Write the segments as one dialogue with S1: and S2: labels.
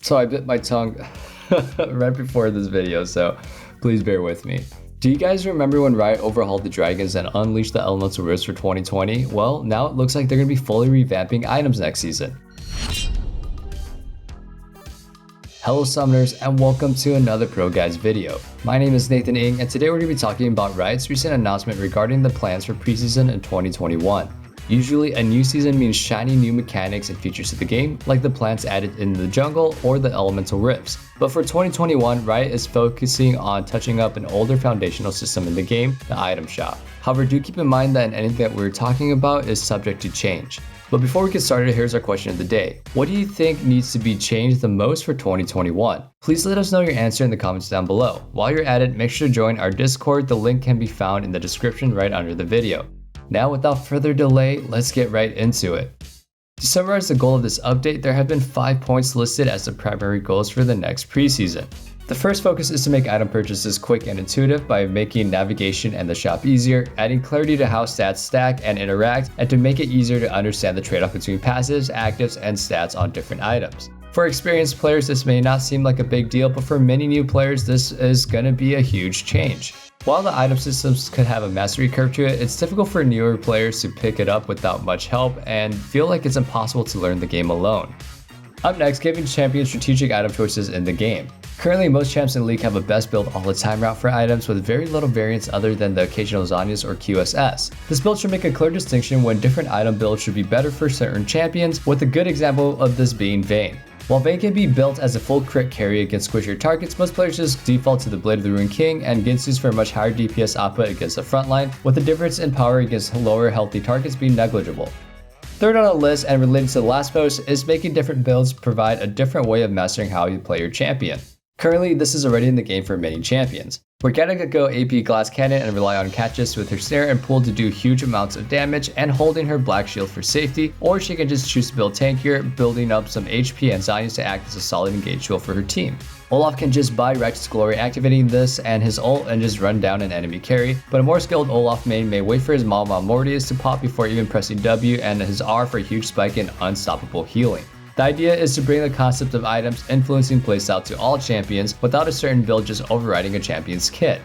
S1: So I bit my tongue right before this video, so please bear with me. Do you guys remember when Riot overhauled the dragons and unleashed the elemental rifts for 2020? Well, now it looks like they're going to be fully revamping items next season. Hello summoners, and welcome to another ProGuides video. My name is Nathan Ng, and today we're going to be talking about Riot's recent announcement regarding the plans for Preseason in 2021. Usually, a new season means shiny new mechanics and features to the game, like the plants added in the jungle or the elemental rifts. But for 2021, Riot is focusing on touching up an older foundational system in the game, the item shop. However, do keep in mind that anything that we're talking about is subject to change. But before we get started, here's our question of the day. What do you think needs to be changed the most for 2021? Please let us know your answer in the comments down below. While you're at it, make sure to join our Discord. The link can be found in the description right under the video. Now, without further delay, let's get right into it. To summarize the goal of this update, there have been 5 points listed as the primary goals for the next preseason. The first focus is to make item purchases quick and intuitive by making navigation and the shop easier, adding clarity to how stats stack and interact, and to make it easier to understand the trade-off between passives, actives, and stats on different items. For experienced players, this may not seem like a big deal, but for many new players, this is going to be a huge change. While the item systems could have a mastery curve to it, it's difficult for newer players to pick it up without much help and feel like it's impossible to learn the game alone. Up next, giving champions strategic item choices in the game. Currently, most champs in the league have a best build all the time route for items with very little variance other than the occasional Zhonya's or QSS. This build should make a clear distinction when different item builds should be better for certain champions, with a good example of this being Vayne. While Vayne can be built as a full crit carry against squishier targets, most players just default to the Blade of the Ruined King and Ginsu's for a much higher DPS output against the frontline, with the difference in power against lower healthy targets being negligible. Third on the list, and related to the last post, is making different builds provide a different way of mastering how you play your champion. Currently, this is already in the game for many champions. Morgana could go AP Glass Cannon and rely on catches with her snare and pull to do huge amounts of damage and holding her black shield for safety, or she can just choose to build tankier, building up some HP and Zhonya's to act as a solid engage tool for her team. Olaf can just buy Righteous Glory activating this and his ult and just run down an enemy carry, but a more skilled Olaf main may wait for his Malma Mortius to pop before even pressing W and his R for a huge spike in unstoppable healing. The idea is to bring the concept of items influencing playstyle to all champions without a certain build just overriding a champion's kit.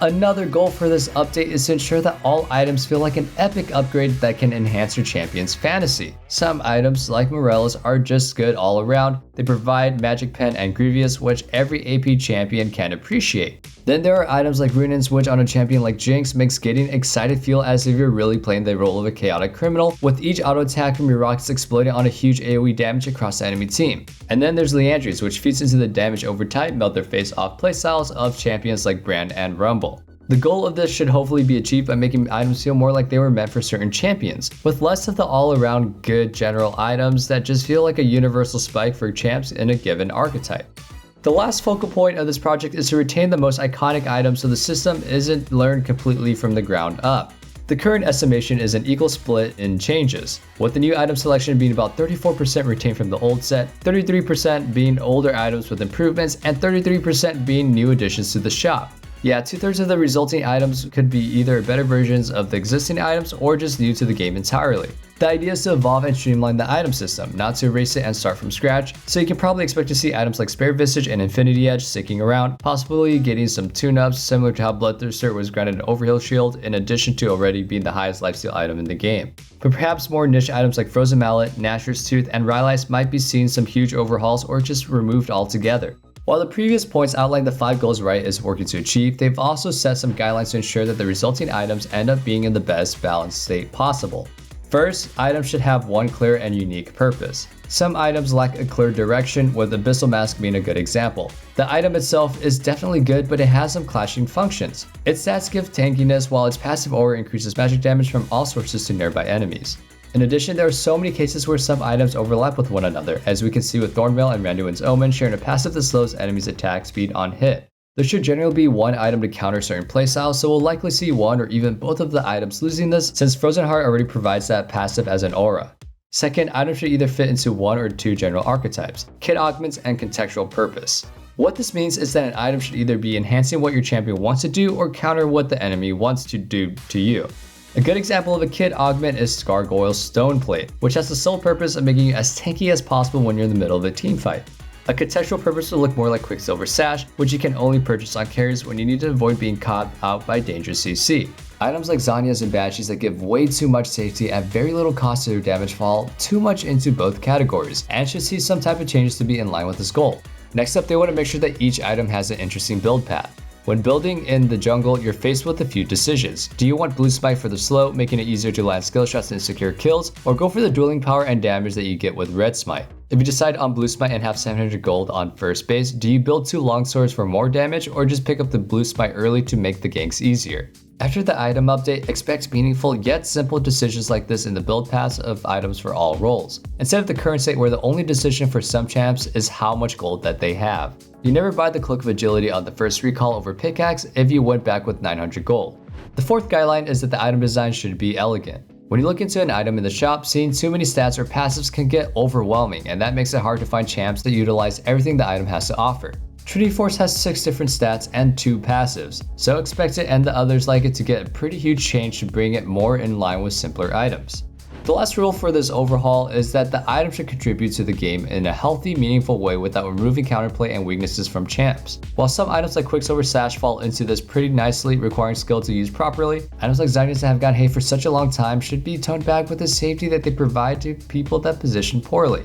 S1: Another goal for this update is to ensure that all items feel like an epic upgrade that can enhance your champion's fantasy. Some items, like Morello's, are just good all around. They provide Magic Pen and Grievous, which every AP champion can appreciate. Then there are items like Runaan's, which on a champion like Jinx makes getting excited feel as if you're really playing the role of a chaotic criminal, with each auto attack from your rockets exploding on a huge AoE damage across the enemy team. And then there's Liandry's, which feeds into the damage over time, melt their face off playstyles of champions like Brand and Rumble. The goal of this should hopefully be achieved by making items feel more like they were meant for certain champions, with less of the all-around good general items that just feel like a universal spike for champs in a given archetype. The last focal point of this project is to retain the most iconic items so the system isn't learned completely from the ground up. The current estimation is an equal split in changes, with the new item selection being about 34% retained from the old set, 33% being older items with improvements, and 33% being new additions to the shop. Yeah, 2/3 of the resulting items could be either better versions of the existing items or just new to the game entirely. The idea is to evolve and streamline the item system, not to erase it and start from scratch, so you can probably expect to see items like Spare Visage and Infinity Edge sticking around, possibly getting some tune-ups similar to how Bloodthirster was granted an overheal shield in addition to already being the highest lifesteal item in the game. But perhaps more niche items like Frozen Mallet, Nashor's Tooth, and Rylai's might be seeing some huge overhauls or just removed altogether. While the previous points outline the 5 goals Riot is working to achieve, they've also set some guidelines to ensure that the resulting items end up being in the best balanced state possible. First, items should have one clear and unique purpose. Some items lack a clear direction, with Abyssal Mask being a good example. The item itself is definitely good, but it has some clashing functions. Its stats give tankiness, while its passive aura increases magic damage from all sources to nearby enemies. In addition, there are so many cases where some items overlap with one another, as we can see with Thornveil and Randuin's Omen sharing a passive that slows enemies' attack speed on hit. There should generally be one item to counter certain playstyles, so we'll likely see one or even both of the items losing this, since Frozen Heart already provides that passive as an aura. Second, items should either fit into one or two general archetypes, kit augments, and contextual purpose. What this means is that an item should either be enhancing what your champion wants to do or counter what the enemy wants to do to you. A good example of a kit augment is Gargoyle's Stoneplate, which has the sole purpose of making you as tanky as possible when you're in the middle of a team fight. A contextual purpose will look more like Quicksilver Sash, which you can only purchase on carries when you need to avoid being caught out by dangerous CC. Items like Zanyas and Banshees that give way too much safety at very little cost to their damage fall too much into both categories, and should see some type of changes to be in line with this goal. Next up, they want to make sure that each item has an interesting build path. When building in the jungle, you're faced with a few decisions. Do you want Blue Smite for the slow, making it easier to land skill shots and secure kills, or go for the dueling power and damage that you get with Red Smite? If you decide on Blue Smite and have 700 gold on first base, do you build 2 longswords for more damage, or just pick up the Blue Smite early to make the ganks easier? After the item update, expect meaningful yet simple decisions like this in the build paths of items for all roles, instead of the current state where the only decision for some champs is how much gold that they have. You never buy the Cloak of Agility on the first recall over Pickaxe if you went back with 900 gold. The fourth guideline is that the item design should be elegant. When you look into an item in the shop, seeing too many stats or passives can get overwhelming, and that makes it hard to find champs that utilize everything the item has to offer. Trinity Force has 6 different stats and 2 passives, so expect it and the others like it to get a pretty huge change to bring it more in line with simpler items. The last rule for this overhaul is that the item should contribute to the game in a healthy, meaningful way without removing counterplay and weaknesses from champs. While some items like Quicksilver Sash fall into this pretty nicely, requiring skill to use properly, items like Zanyas that have gotten hate for such a long time should be toned back with the safety that they provide to people that position poorly.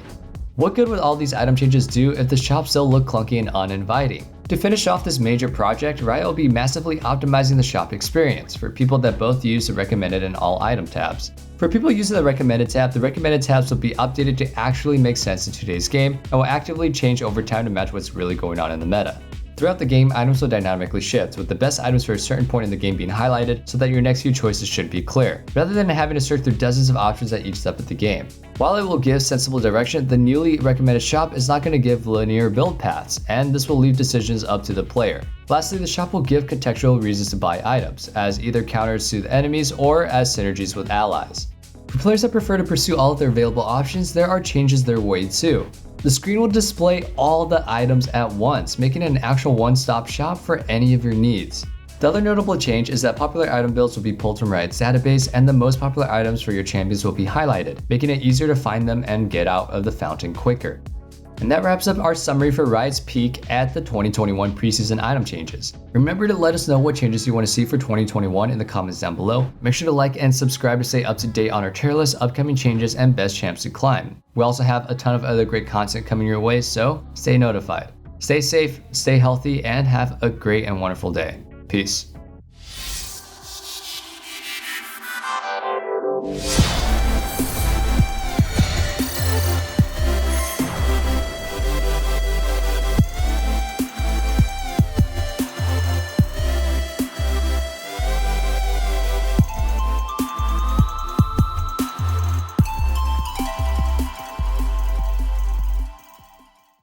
S1: What good would all these item changes do if the shop still looked clunky and uninviting? To finish off this major project, Riot will be massively optimizing the shop experience for people that both use the recommended and all item tabs. For people using the recommended tabs will be updated to actually make sense in today's game and will actively change over time to match what's really going on in the meta. Throughout the game, items will dynamically shift, with the best items for a certain point in the game being highlighted so that your next few choices should be clear, rather than having to search through dozens of options at each step of the game. While it will give sensible direction, the newly recommended shop is not going to give linear build paths, and this will leave decisions up to the player. Lastly, the shop will give contextual reasons to buy items, as either counters to the enemies or as synergies with allies. For players that prefer to pursue all of their available options, there are changes their way too. The screen will display all the items at once, making it an actual one-stop shop for any of your needs. The other notable change is that popular item builds will be pulled from Riot's database, and the most popular items for your champions will be highlighted, making it easier to find them and get out of the fountain quicker. And that wraps up our summary for Riot's peek at the 2021 preseason item changes. Remember to let us know what changes you want to see for 2021 in the comments down below. Make sure to like and subscribe to stay up to date on our tier list, upcoming changes, and best champs to climb. We also have a ton of other great content coming your way, so stay notified. Stay safe, stay healthy, and have a great and wonderful day. Peace.